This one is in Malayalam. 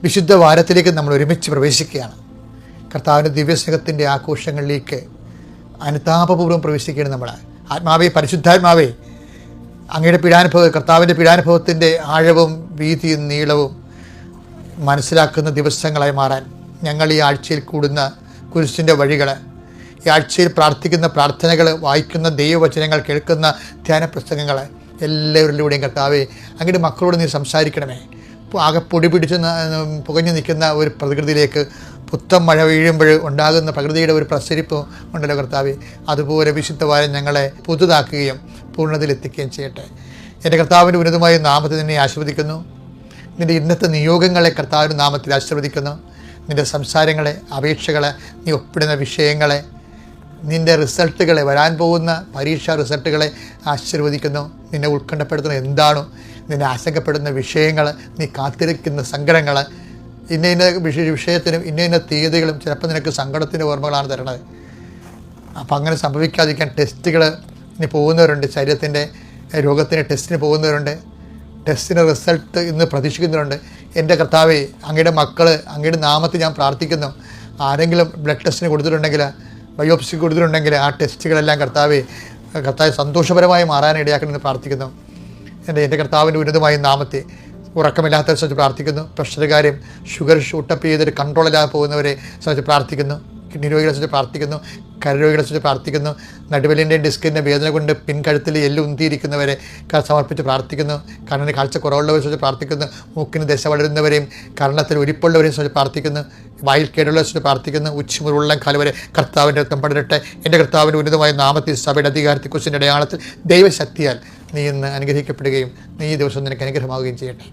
വിശുദ്ധ വാരത്തിലേക്ക് നമ്മൾ ഒരുമിച്ച് പ്രവേശിക്കുകയാണ്. കർത്താവിൻ്റെ ദിവ്യസ്നേഹത്തിൻ്റെ ആഘോഷങ്ങളിലേക്ക് അനുതാപപൂർവ്വം പ്രവേശിക്കുകയാണ് നമ്മൾ. ആത്മാവേ, പരിശുദ്ധാത്മാവേ, അങ്ങയുടെ പീഡാനുഭവം, കർത്താവിൻ്റെ പീഡാനുഭവത്തിൻ്റെ ആഴവും വീതിയും നീളവും മനസ്സിലാക്കുന്ന ദിവസങ്ങളായി മാറാൻ ഞങ്ങൾ ഈ ആഴ്ചയിൽ കൂടുന്ന കുരിശിൻ്റെ വഴികൾ, ഈ ആഴ്ചയിൽ പ്രാർത്ഥിക്കുന്ന പ്രാർത്ഥനകൾ, വായിക്കുന്ന ദൈവവചനങ്ങൾ, കേൾക്കുന്ന ധ്യാന പുസ്തകങ്ങൾ എല്ലാവരിലൂടെയും കർത്താവേ അങ്ങയുടെ മക്കളോട് നീ സംസാരിക്കണമേ. ആകെ പൊടി പിടിച്ച് പുകഞ്ഞു നിൽക്കുന്ന ഒരു പ്രകൃതിയിലേക്ക് പുത്തൻ മഴ വീഴുമ്പോൾ ഉണ്ടാകുന്ന പ്രകൃതിയുടെ ഒരു പ്രസരിപ്പ് ഉണ്ടല്ലോ കർത്താവേ, അതുപോലെ വിശുദ്ധവാരം ഞങ്ങളെ പുതുതാക്കുകയും പൂർണ്ണതയിലെത്തിക്കുകയും ചെയ്യട്ടെ. എൻ്റെ കർത്താവിൻ്റെ ഉന്നതമായ നാമത്തിൽ നിന്നെ ആശീർവദിക്കുന്നു. നിൻ്റെ ഇന്നത്തെ നിയോഗങ്ങളെ കർത്താവിൻ്റെ നാമത്തിൽ ആശീർവദിക്കുന്നു. നിൻ്റെ സംസാരങ്ങളെ, അപേക്ഷകളെ, നീ ഒപ്പിടുന്ന വിഷയങ്ങളെ, നിൻ്റെ റിസൾട്ടുകളെ, വരാൻ പോകുന്ന പരീക്ഷാ റിസൾട്ടുകളെ ആശീർവദിക്കുന്നു. നിന്നെ ഉത്കണ്ഠപ്പെടുത്തുന്ന എന്താണോ, നിന്നെ ആശങ്കപ്പെടുന്ന വിഷയങ്ങൾ, നീ കാത്തിരിക്കുന്ന സങ്കടങ്ങൾ, ഇന്ന വിഷയത്തിനും ഇന്ന തീയതികളും ചിലപ്പോൾ നിനക്ക് സങ്കടത്തിൻ്റെ ഓർമ്മകളാണ് തരണത്. അപ്പം അങ്ങനെ സംഭവിക്കാതിരിക്കാൻ ടെസ്റ്റുകൾ ഇനി പോകുന്നവരുണ്ട്. ശരീരത്തിൻ്റെ രോഗത്തിന് ടെസ്റ്റിന് പോകുന്നവരുണ്ട്. ടെസ്റ്റിന് റിസൾട്ട് ഇന്ന് പ്രതീക്ഷിക്കുന്നവരുണ്ട്. എൻ്റെ കർത്താവേ, അങ്ങയുടെ മക്കൾ അങ്ങയുടെ നാമത്തിൽ ഞാൻ പ്രാർത്ഥിക്കുന്നു. ആരെങ്കിലും ബ്ലഡ് ടെസ്റ്റിന് കൊടുത്തിട്ടുണ്ടെങ്കിൽ, ബയോപ്സി കൊടുത്തിട്ടുണ്ടെങ്കിൽ ആ ടെസ്റ്റുകളെല്ലാം കർത്താവെ സന്തോഷപരമായി മാറാനിടയാക്കണമെന്ന് പ്രാർത്ഥിക്കുന്നു. എൻ്റെ കർത്താവിൻ്റെ ഉന്നതമായ നാമത്തെ ഉറക്കമില്ലാത്തവരെ സംബന്ധിച്ച് പ്രാർത്ഥിക്കുന്നു. പ്രഷറുകാരും ഷുഗർ ഷൂട്ടപ്പ് ചെയ്തിട്ട് കൺട്രോളില്ലാതെ പോകുന്നവരെ സംബന്ധിച്ച് പ്രാർത്ഥിക്കുന്നു. കിഡ്നി രോഗികളെ സംബന്ധിച്ച് പ്രാർത്ഥിക്കുന്നു. കരരോഗികളെ സംബന്ധിച്ച് പ്രാർത്ഥിക്കുന്നു. നടുവലിൻ്റെയും ഡിസ്കിൻ്റെ വേദന കൊണ്ട് പിൻകഴുത്തിൽ എല്ല് ഉന്തിയിരിക്കുന്നവരെ സമർപ്പിച്ച് പ്രാർത്ഥിക്കുന്നു. കണ്ണിന് കാഴ്ച കുറവുള്ളവരെ സംബന്ധിച്ച് പ്രാർത്ഥിക്കുന്നു. മൂക്കിന് ദശ വളരുന്നവരെയും കർണത്തിൽ ഉരിപ്പുള്ളവരെയും സംബന്ധിച്ച് പ്രാർത്ഥിക്കുന്നു. വായിൽ കേടുള്ളവരെ സംബന്ധിച്ച് പ്രാർത്ഥിക്കുന്നു. ഉച്ചമുള്ള കാലം വരെ കർത്താവിൻ്റെ രക്തം പടരട്ടെ. എൻ്റെ കർത്താവിൻ്റെ ഉന്നതമായ നാമത്തിൽ സഭയുടെ അധികാരത്തെക്കുറിച്ചിൻ്റെ അടയാളത്തിൽ ദൈവശക്തിയാൽ നീ ഇന്ന് അനുഗ്രഹിക്കപ്പെടുകയും നീ ഈ ദിവസം നിനക്ക് അനുഗ്രഹമാവുകയും ചെയ്യട്ടെ.